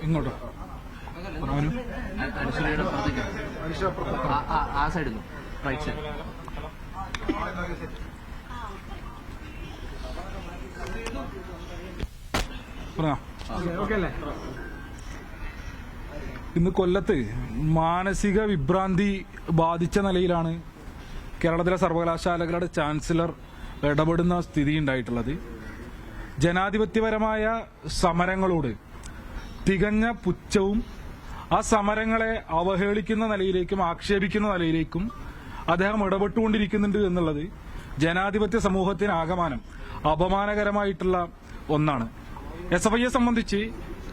ഇങ്ങോട്ടോ ആ സൈഡിൽ നിന്ന് റൈറ്റ് സൈഡ്. ഇന്ന് കൊല്ലത്ത് മാനസിക വിഭ്രാന്തി ബാധിച്ച നിലയിലാണ് കേരളത്തിലെ സർവകലാശാലകളുടെ ചാൻസലർ ഇടപെടുന്ന സ്ഥിതി ഉണ്ടായിട്ടുള്ളത്. ജനാധിപത്യപരമായ സമരങ്ങളോട് തികഞ്ഞ പുച്ഛവും ആ സമരങ്ങളെ അവഹേളിക്കുന്ന നിലയിലേക്കും ആക്ഷേപിക്കുന്ന നിലയിലേക്കും അദ്ദേഹം ഇടപെട്ടുകൊണ്ടിരിക്കുന്നുണ്ട് എന്നുള്ളത് ജനാധിപത്യ സമൂഹത്തിനാകമാനം അപമാനകരമായിട്ടുള്ള ഒന്നാണ്. SFIയെ സംബന്ധിച്ച്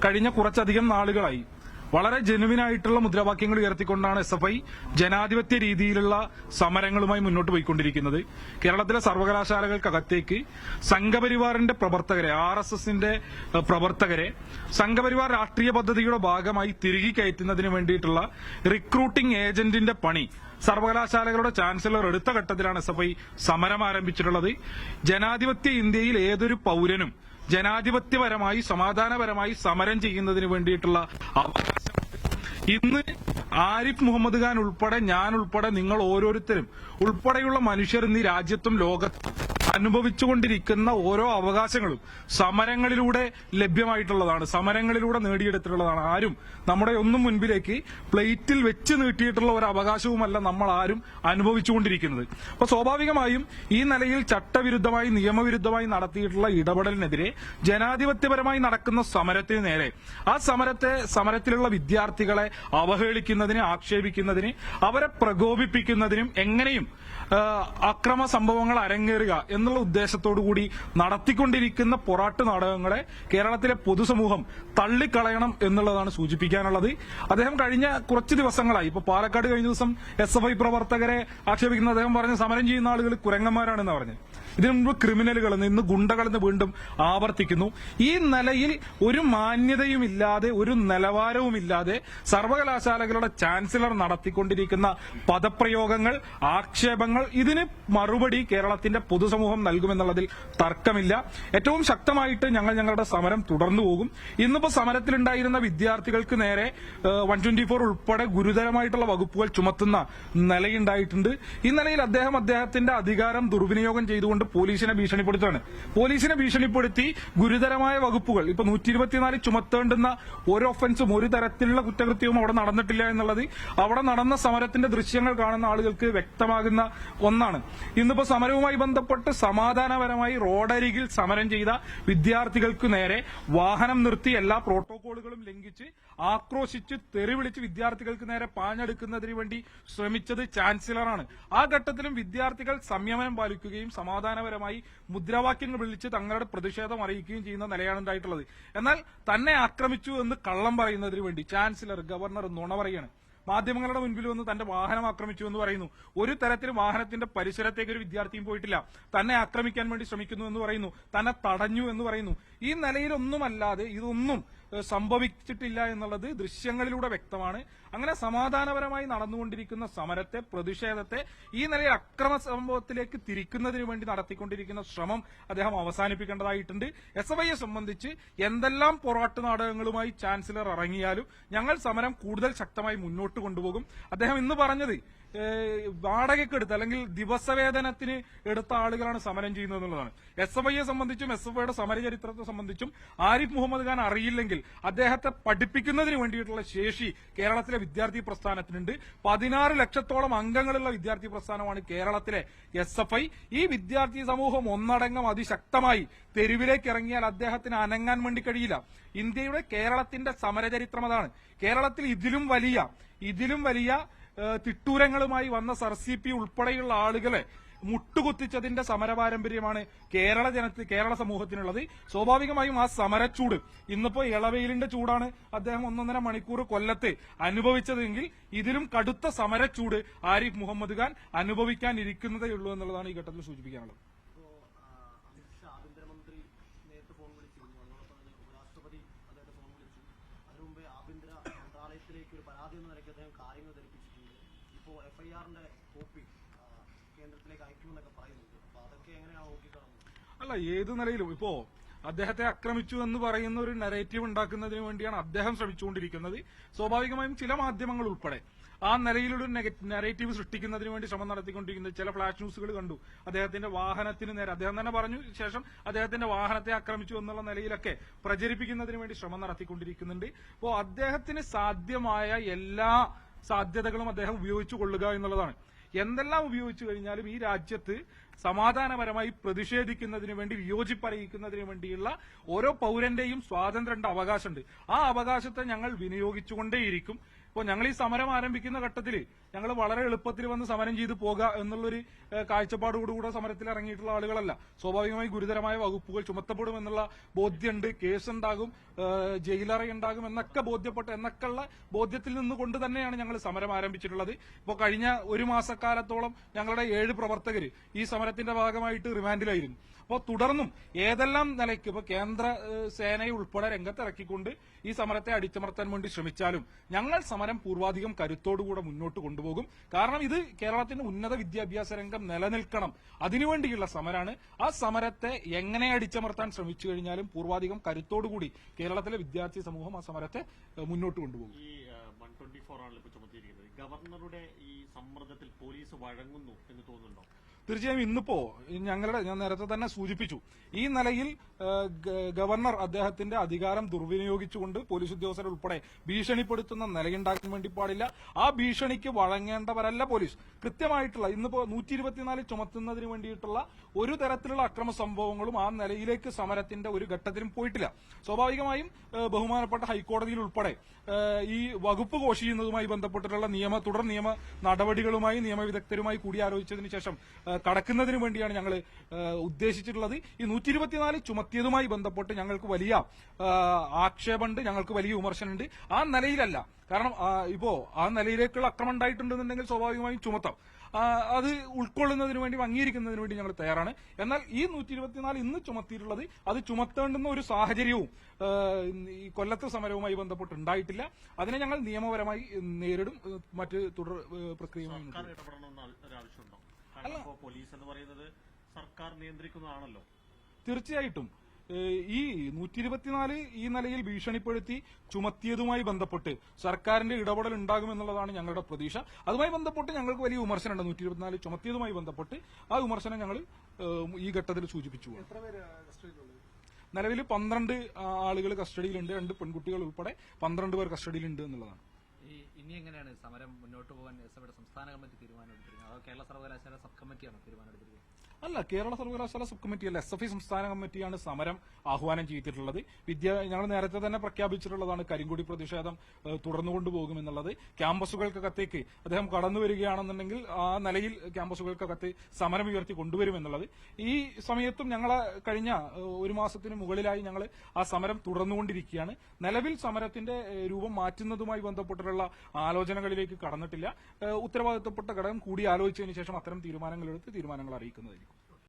കഴിഞ്ഞ കുറച്ചധികം നാളുകളായി വളരെ ജെനുവിനായിട്ടുള്ള മുദ്രാവാക്യങ്ങൾ ഉയർത്തിക്കൊണ്ടാണ് SFI ജനാധിപത്യ രീതിയിലുള്ള സമരങ്ങളുമായി മുന്നോട്ട് പോയിക്കൊണ്ടിരിക്കുന്നത്. കേരളത്തിലെ സർവകലാശാലകൾക്കകത്തേക്ക് സംഘപരിവാറിന്റെ പ്രവർത്തകരെ, RSSന്റെ പ്രവർത്തകരെ സംഘപരിവാർ രാഷ്ട്രീയ പദ്ധതിയുടെ ഭാഗമായി തിരികെ കയറ്റുന്നതിന് വേണ്ടിയിട്ടുള്ള റിക്രൂട്ടിംഗ് ഏജന്റിന്റെ പണി സർവകലാശാലകളുടെ ചാൻസലർ എടുത്ത ഘട്ടത്തിലാണ് SFI സമരം ആരംഭിച്ചിട്ടുള്ളത്. ജനാധിപത്യ ഇന്ത്യയിൽ ഏതൊരു പൌരനും ജനാധിപത്യപരമായി സമാധാനപരമായി സമരം ചെയ്യുന്നതിന് വേണ്ടിയിട്ടുള്ള അവകാശം ഇന്ന് ആരിഫ് മുഹമ്മദ് ഖാൻ ഉൾപ്പെടെ, ഞാൻ ഉൾപ്പെടെ, നിങ്ങൾ ഓരോരുത്തരും ഉൾപ്പെടെയുള്ള മനുഷ്യർ ഇന്ന് ഈ രാജ്യത്തും ലോകത്തും അനുഭവിച്ചുകൊണ്ടിരിക്കുന്ന ഓരോ അവകാശങ്ങളും സമരങ്ങളിലൂടെ ലഭ്യമായിട്ടുള്ളതാണ്, സമരങ്ങളിലൂടെ നേടിയെടുത്തിട്ടുള്ളതാണ്. ആരും നമ്മുടെ ഒന്നും മുൻപിലേക്ക് പ്ലേറ്റിൽ വെച്ച് നീട്ടിയിട്ടുള്ള ഒരു അവകാശവുമല്ല നമ്മൾ ആരും അനുഭവിച്ചുകൊണ്ടിരിക്കുന്നത്. അപ്പൊ സ്വാഭാവികമായും ഈ നിലയിൽ ചട്ടവിരുദ്ധമായി നിയമവിരുദ്ധമായി നടത്തിയിട്ടുള്ള ഇടപെടലിനെതിരെ ജനാധിപത്യപരമായി നടക്കുന്ന സമരത്തിന് നേരെ ആ സമരത്തിലുള്ള വിദ്യാർത്ഥികളെ അവഹേളിക്കുന്നതിന്, ആക്ഷേപിക്കുന്നതിന്, അവരെ പ്രകോപിപ്പിക്കുന്നതിനും എങ്ങനെയും അക്രമ സംഭവങ്ങൾ അരങ്ങേറുക എന്നുള്ള ഉദ്ദേശത്തോടുകൂടി നടത്തിക്കൊണ്ടിരിക്കുന്ന പൊറാട്ട് നാടകങ്ങളെ കേരളത്തിലെ പൊതുസമൂഹം തള്ളിക്കളയണം എന്നുള്ളതാണ് സൂചിപ്പിക്കാനുള്ളത്. അദ്ദേഹം കഴിഞ്ഞ കുറച്ച് ദിവസങ്ങളായി, ഇപ്പൊ പാലക്കാട് കഴിഞ്ഞ ദിവസം SFI പ്രവർത്തകരെ ആക്ഷേപിക്കുന്ന അദ്ദേഹം പറഞ്ഞ സമരം ചെയ്യുന്ന ആളുകൾ കുരങ്ങന്മാരാണെന്ന് പറഞ്ഞു. ഇതിനു മുമ്പ് ക്രിമിനലുകളെന്ന്, ഇന്ന് ഗുണ്ടകളെന്ന് വീണ്ടും ആവർത്തിക്കുന്നു. ഈ നിലയിൽ ഒരു മാന്യതയുമില്ലാതെ, ഒരു നിലവാരവുമില്ലാതെ സർവകലാശാലകളുടെ ചാൻസലർ നടത്തിക്കൊണ്ടിരിക്കുന്ന പദപ്രയോഗങ്ങൾ, ആക്ഷേപങ്ങൾ, ഇതിന് മറുപടി കേരളത്തിന്റെ പൊതുസമൂഹം നൽകുമെന്നുള്ളതിൽ തർക്കമില്ല. ഏറ്റവും ശക്തമായിട്ട് ഞങ്ങളുടെ സമരം തുടർന്നു പോകും. ഇന്നിപ്പോ സമരത്തിലുണ്ടായിരുന്ന വിദ്യാർത്ഥികൾക്ക് നേരെ 124 ഉൾപ്പെടെ ഗുരുതരമായിട്ടുള്ള വകുപ്പുകൾ ചുമത്തുന്ന നിലയുണ്ടായിട്ടുണ്ട്. ഈ നിലയിൽ അദ്ദേഹത്തിന്റെ അധികാരം ദുർവിനിയോഗം ചെയ്തുകൊണ്ട് പോലീസിനെ ഭീഷണിപ്പെടുത്തുകയാണ്. പോലീസിനെ ഭീഷണിപ്പെടുത്തി ഗുരുതരമായ വകുപ്പുകൾ, ഇപ്പൊ 124 ചുമത്തേണ്ടുന്ന ഒരു ഒഫൻസും ഒരു തരത്തിലുള്ള കുറ്റകൃത്യവും അവിടെ നടന്നിട്ടില്ല എന്നുള്ളത് അവിടെ നടന്ന സമരത്തിന്റെ ദൃശ്യങ്ങൾ കാണുന്ന ആളുകൾക്ക് വ്യക്തമാകുന്ന ഒന്നാണ്. ഇന്നിപ്പോ സമരവുമായി ബന്ധപ്പെട്ട് സമാധാനപരമായി റോഡരികിൽ സമരം ചെയ്ത വിദ്യാർത്ഥികൾക്ക് നേരെ വാഹനം നിർത്തി എല്ലാ പ്രോട്ടോകോളുകളും ലംഘിച്ച് ആക്രോശിച്ച് തെറിവിളിച്ച് വിദ്യാർത്ഥികൾക്ക് നേരെ പാഞ്ഞെടുക്കുന്നതിന് വേണ്ടി ശ്രമിച്ചത് ചാൻസലറാണ്. ആ ഘട്ടത്തിലും വിദ്യാർത്ഥികൾ സംയമനം പാലിക്കുകയും സമാധാനപരമായി മുദ്രാവാക്യങ്ങൾ വിളിച്ച് തങ്ങളുടെ പ്രതിഷേധം അറിയിക്കുകയും ചെയ്യുന്ന നിലയാണ് ഉണ്ടായിട്ടുള്ളത്. എന്നാൽ തന്നെ ആക്രമിച്ചു എന്ന് കള്ളം പറയുന്നതിന് വേണ്ടി ചാൻസലർ, ഗവർണർ നുണ പറയാണ്. മാധ്യമങ്ങളുടെ മുൻപിൽ വന്ന് തന്റെ വാഹനം ആക്രമിച്ചു എന്ന് പറയുന്നു. ഒരു തരത്തിലും വാഹനത്തിന്റെ പരിസരത്തേക്ക് ഒരു വിദ്യാർത്ഥിയും പോയിട്ടില്ല. തന്നെ ആക്രമിക്കാൻ വേണ്ടി ശ്രമിക്കുന്നു എന്ന് പറയുന്നു, തന്നെ തടഞ്ഞു എന്ന് പറയുന്നു. ഈ നിലയിലൊന്നുമല്ലാതെ ഇതൊന്നും സംഭവിച്ചിട്ടില്ല എന്നുള്ളത് ദൃശ്യങ്ങളിലൂടെ വ്യക്തമാണ്. അങ്ങനെ സമാധാനപരമായി നടന്നുകൊണ്ടിരിക്കുന്ന സമരത്തെ, പ്രതിഷേധത്തെ ഈ നിലയിൽ അക്രമ സംഭവത്തിലേക്ക് തിരിക്കുന്നതിന് വേണ്ടി നടത്തിക്കൊണ്ടിരിക്കുന്ന ശ്രമം അദ്ദേഹം അവസാനിപ്പിക്കേണ്ടതായിട്ടുണ്ട്. SFIയെ സംബന്ധിച്ച് എന്തെല്ലാം പൊറാട്ട് നാടകങ്ങളുമായി ചാൻസലർ ഇറങ്ങിയാലും ഞങ്ങൾ സമരം കൂടുതൽ ശക്തമായി മുന്നോട്ട് കൊണ്ടുപോകും. അദ്ദേഹം ഇന്ന് പറഞ്ഞത് വാടകയ്ക്കെടുത്ത് അല്ലെങ്കിൽ ദിവസവേതനത്തിന് എടുത്ത ആളുകളാണ് സമരം ചെയ്യുന്നത് എന്നുള്ളതാണ്. SFIയെ സംബന്ധിച്ചും SFIയുടെ സമരചരിത്രത്തെ സംബന്ധിച്ചും ആരിഫ് മുഹമ്മദ് ഖാൻ അറിയില്ലെങ്കിൽ അദ്ദേഹത്തെ പഠിപ്പിക്കുന്നതിന് വേണ്ടിയിട്ടുള്ള ശേഷി കേരളത്തിലെ വിദ്യാർത്ഥി പ്രസ്ഥാനത്തിനുണ്ട്. 16 ലക്ഷത്തോളം അംഗങ്ങളുള്ള വിദ്യാർത്ഥി പ്രസ്ഥാനമാണ് കേരളത്തിലെ SFI. ഈ വിദ്യാർത്ഥി സമൂഹം ഒന്നടങ്കം അതിശക്തമായി തെരുവിലേക്ക് ഇറങ്ങിയാൽ അദ്ദേഹത്തിന് അനങ്ങാൻ വേണ്ടി കഴിയില്ല. ഇന്ത്യയുടെ, കേരളത്തിന്റെ സമരചരിത്രം അതാണ്. കേരളത്തിൽ ഇതിലും വലിയ തിട്ടൂരങ്ങളുമായി വന്ന SRCP ഉൾപ്പെടെയുള്ള ആളുകളെ മുട്ടുകുത്തിച്ചതിന്റെ സമരപാരമ്പര്യമാണ് കേരള സമൂഹത്തിനുള്ളത്. സ്വാഭാവികമായും ആ സമരച്ചൂട്, ഇന്നിപ്പോ ഇളവെയിലിന്റെ ചൂടാണ് അദ്ദേഹം 1.5 മണിക്കൂർ കൊല്ലത്ത് അനുഭവിച്ചതെങ്കിൽ ഇതിലും കടുത്ത സമരച്ചൂട് ആരിഫ് മുഹമ്മദ് ഖാൻ അനുഭവിക്കാനിരിക്കുന്നതേ ഉള്ളൂ എന്നുള്ളതാണ് ഈ ഘട്ടത്തിൽ സൂചിപ്പിക്കാനുള്ളത്. ഒരു പരാതി എന്ന നിലയ്ക്ക് അദ്ദേഹം കാര്യങ്ങൾ ധരിപ്പിച്ചിട്ടുണ്ട്. ഇപ്പോൾ FIR കോപ്പി കേന്ദ്രത്തിലേക്ക് അയക്കുമെന്നൊക്കെ പറയുന്നുണ്ട്. അപ്പൊ അതൊക്കെ എങ്ങനെയാണ് നോക്കിക്കാണുന്നത്? അല്ല, ഏത് നിലയിലും ഇപ്പോ അദ്ദേഹത്തെ ആക്രമിച്ചു എന്ന് പറയുന്ന ഒരു നരേറ്റീവ് ഉണ്ടാക്കുന്നതിന് വേണ്ടിയാണ് അദ്ദേഹം ശ്രമിച്ചുകൊണ്ടിരിക്കുന്നത്. സ്വാഭാവികമായും ചില മാധ്യമങ്ങൾ ഉൾപ്പെടെ ആ നിലയിലൊരു നരേറ്റീവ് സൃഷ്ടിക്കുന്നതിന് വേണ്ടി ശ്രമം നടത്തിക്കൊണ്ടിരിക്കുന്നത്. ചില ഫ്ലാഷ് ന്യൂസുകൾ കണ്ടു, അദ്ദേഹത്തിന്റെ വാഹനത്തിന് നേരെ, അദ്ദേഹം തന്നെ പറഞ്ഞു ശേഷം അദ്ദേഹത്തിന്റെ വാഹനത്തെ ആക്രമിച്ചു എന്നുള്ള നിലയിലൊക്കെ പ്രചരിപ്പിക്കുന്നതിന് വേണ്ടി ശ്രമം നടത്തിക്കൊണ്ടിരിക്കുന്നുണ്ട്. അപ്പോൾ അദ്ദേഹത്തിന് സാധ്യമായ എല്ലാ സാധ്യതകളും അദ്ദേഹം ഉപയോഗിച്ചു കൊള്ളുക എന്നുള്ളതാണ്. എന്തെല്ലാം ഉപയോഗിച്ചു കഴിഞ്ഞാലും ഈ രാജ്യത്ത് സമാധാനപരമായി പ്രതിഷേധിക്കുന്നതിന് വേണ്ടി, വിയോജിപ്പറിയിക്കുന്നതിന് വേണ്ടിയുള്ള ഓരോ പൌരന്റെയും സ്വാതന്ത്ര്യന്റെ അവകാശമുണ്ട്. ആ അവകാശത്തെ ഞങ്ങൾ വിനിയോഗിച്ചുകൊണ്ടേയിരിക്കും. ഇപ്പോൾ ഞങ്ങൾ ഈ സമരം ആരംഭിക്കുന്ന ഘട്ടത്തിൽ ഞങ്ങൾ വളരെ എളുപ്പത്തിൽ വന്ന് സമരം ചെയ്തു പോകുക എന്നുള്ളൊരു കാഴ്ചപ്പാടോടുകൂടെ സമരത്തിൽ ഇറങ്ങിയിട്ടുള്ള ആളുകളല്ല. സ്വാഭാവികമായി ഗുരുതരമായ വകുപ്പുകൾ ചുമത്തപ്പെടുമെന്നുള്ള ബോധ്യമുണ്ട്, കേസുണ്ടാകും, ജയിലറയുണ്ടാകും എന്നൊക്കെ എന്നൊക്കെയുള്ള ബോധ്യത്തിൽ നിന്നുകൊണ്ട് തന്നെയാണ് ഞങ്ങൾ സമരം ആരംഭിച്ചിട്ടുള്ളത്. ഇപ്പോൾ കഴിഞ്ഞ ഒരു മാസക്കാലത്തോളം ഞങ്ങളുടെ 7 പ്രവർത്തകർ ഈ സമരത്തിന്റെ ഭാഗമായിട്ട് റിമാൻഡിലായിരുന്നു. അപ്പോൾ തുടർന്നും ഏതെല്ലാം നിലയ്ക്ക് ഇപ്പോൾ കേന്ദ്ര സേനയെ ഉൾപ്പെടെ രംഗത്തിറക്കിക്കൊണ്ട് ഈ സമരത്തെ അടിച്ചമർത്താൻ വേണ്ടി ശ്രമിച്ചാലും ഞങ്ങൾ സമരം പൂർവാധികം കരുത്തോടുകൂടെ മുന്നോട്ട് കൊണ്ടുപോകും. കാരണം ഇത് കേരളത്തിന്റെ ഉന്നത വിദ്യാഭ്യാസ രംഗം നിലനിൽക്കണം, അതിനുവേണ്ടിയുള്ള സമരമാണ്. ആ സമരത്തെ എങ്ങനെ അടിച്ചമർത്താൻ ശ്രമിച്ചു കഴിഞ്ഞാലും പൂർവാധികം കരുത്തോടുകൂടി കേരളത്തിലെ വിദ്യാർത്ഥി സമൂഹം ആ സമരത്തെ മുന്നോട്ട് കൊണ്ടുപോകും. ഈ 124 ആണല്ലോ ഇപ്പോൾ ചുമത്തിയിരിക്കുന്നത്. ഗവർണറുടെ ഈ സമ്മർദ്ദത്തിൽ പോലീസ് വഴങ്ങുന്നു എന്ന് തോന്നുന്നുണ്ടോ? തീർച്ചയായും ഇന്നിപ്പോ ഞാൻ നേരത്തെ തന്നെ സൂചിപ്പിച്ചു, ഈ നിലയിൽ ഗവർണർ അദ്ദേഹത്തിന്റെ അധികാരം ദുർവിനിയോഗിച്ചുകൊണ്ട് പോലീസ് ഉദ്യോഗസ്ഥരെ ഉൾപ്പെടെ ഭീഷണിപ്പെടുത്തുന്ന നിലയുണ്ടാക്കാൻ വേണ്ടി പാടില്ല. ആ ഭീഷണിക്ക് വഴങ്ങേണ്ടവരല്ല പോലീസ്. കൃത്യമായിട്ടുള്ള ഇന്നിപ്പോ 124 ചുമത്തുന്നതിന് വേണ്ടിയിട്ടുള്ള ഒരു തരത്തിലുള്ള അക്രമ സംഭവങ്ങളും ആ നിലയിലേക്ക് സമരത്തിന്റെ ഒരു ഘട്ടത്തിലും പോയിട്ടില്ല. സ്വാഭാവികമായും ബഹുമാനപ്പെട്ട ഹൈക്കോടതിയിൽ ഉൾപ്പെടെ ഈ വകുപ്പ് ഘോഷ് ചെയ്യുന്നതുമായി ബന്ധപ്പെട്ടിട്ടുള്ള തുടർ നിയമ നടപടികളുമായി നിയമവിദഗ്ധരുമായി കൂടിയാലോചിച്ചതിന് ശേഷം കടക്കുന്നതിന് വേണ്ടിയാണ് ഞങ്ങൾ ഉദ്ദേശിച്ചിട്ടുള്ളത്. ഈ 124 ചുമത്തിയതുമായി ബന്ധപ്പെട്ട് ഞങ്ങൾക്ക് വലിയ ആക്ഷേപമുണ്ട്, ഞങ്ങൾക്ക് വലിയ വിമർശനമുണ്ട്. ആ നിലയിലല്ല, കാരണം ഇപ്പോ ആ നിലയിലേക്കുള്ള അക്രമം ഉണ്ടായിട്ടുണ്ടെന്നുണ്ടെങ്കിൽ സ്വാഭാവികമായും ചുമത്താം. അത് ഉൾക്കൊള്ളുന്നതിന് വേണ്ടി, അംഗീകരിക്കുന്നതിന് വേണ്ടി ഞങ്ങൾ തയ്യാറാണ്. എന്നാൽ ഈ 124 ഇന്ന് ചുമത്തിയിട്ടുള്ളത് അത് ചുമത്തേണ്ടുന്ന ഒരു സാഹചര്യവും ഈ കൊല്ലത്തെ സമരവുമായി ബന്ധപ്പെട്ട് ഉണ്ടായിട്ടില്ല. അതിനെ ഞങ്ങൾ നിയമപരമായി നേരിടും. മറ്റ് തുടർ പ്രക്രിയയുമായി അല്ല, പോലീസ് എന്ന് പറയുന്നത് സർക്കാർ നിയന്ത്രിക്കുന്നതാണല്ലോ. തീർച്ചയായിട്ടും ഈ 124 ഈ നിലയിൽ ഭീഷണിപ്പെടുത്തി ചുമത്തിയതുമായി ബന്ധപ്പെട്ട് സർക്കാരിന്റെ ഇടപെടൽ ഉണ്ടാകുമെന്നുള്ളതാണ് ഞങ്ങളുടെ പ്രതീക്ഷ. അതുമായി ബന്ധപ്പെട്ട് ഞങ്ങൾക്ക് വലിയ വിമർശനമുണ്ട്. 124 ചുമത്തിയതുമായി ബന്ധപ്പെട്ട് ആ വിമർശനം ഞങ്ങൾ ഈ ഘട്ടത്തിൽ സൂചിപ്പിച്ചു. നിലവിൽ 12 ആളുകൾ കസ്റ്റഡിയിലുണ്ട്, 2 പെൺകുട്ടികൾ ഉൾപ്പെടെ 12 പേർ കസ്റ്റഡിയിലുണ്ട് എന്നുള്ളതാണ്. ഇനി എങ്ങനെയാണ് സമരം മുന്നോട്ട് പോകാൻ സംസ്ഥാന കമ്മിറ്റി തീരുമാനമെടുത്തിരിക്കുന്നത്? അതോ കേരള സർവകലാശാല സബ് കമ്മിറ്റിയാണോ തീരുമാനമെടുത്തിരിക്കുന്നത്? അല്ല, കേരള സർവകലാശാല സബ് കമ്മിറ്റിയല്ല, SFI സംസ്ഥാന കമ്മിറ്റിയാണ് സമരം ആഹ്വാനം ചെയ്തിട്ടുള്ളത്. ഞങ്ങൾ നേരത്തെ തന്നെ പ്രഖ്യാപിച്ചിട്ടുള്ളതാണ് കരിങ്കൊടി പ്രതിഷേധം തുടർന്നുകൊണ്ടുപോകുമെന്നുള്ളത്. ക്യാമ്പസുകൾക്കകത്തേക്ക് അദ്ദേഹം കടന്നു വരികയാണെന്നുണ്ടെങ്കിൽ ആ നിലയിൽ ക്യാമ്പസുകൾക്കകത്ത് സമരം ഉയർത്തി കൊണ്ടുവരുമെന്നുള്ളത്. ഈ സമയത്തും ഞങ്ങളെ കഴിഞ്ഞ ഒരു മാസത്തിന് മുകളിലായി ഞങ്ങൾ ആ സമരം തുടർന്നുകൊണ്ടിരിക്കുകയാണ്. നിലവിൽ സമരത്തിന്റെ രൂപം മാറ്റുന്നതുമായി ബന്ധപ്പെട്ടിട്ടുള്ള ആലോചനകളിലേക്ക് കടന്നിട്ടില്ല. ഉത്തരവാദിത്തപ്പെട്ട ഘടകം കൂടി ആലോചിച്ചതിന് ശേഷം അത്തരം തീരുമാനങ്ങൾ അറിയിക്കുന്നതായിരിക്കും.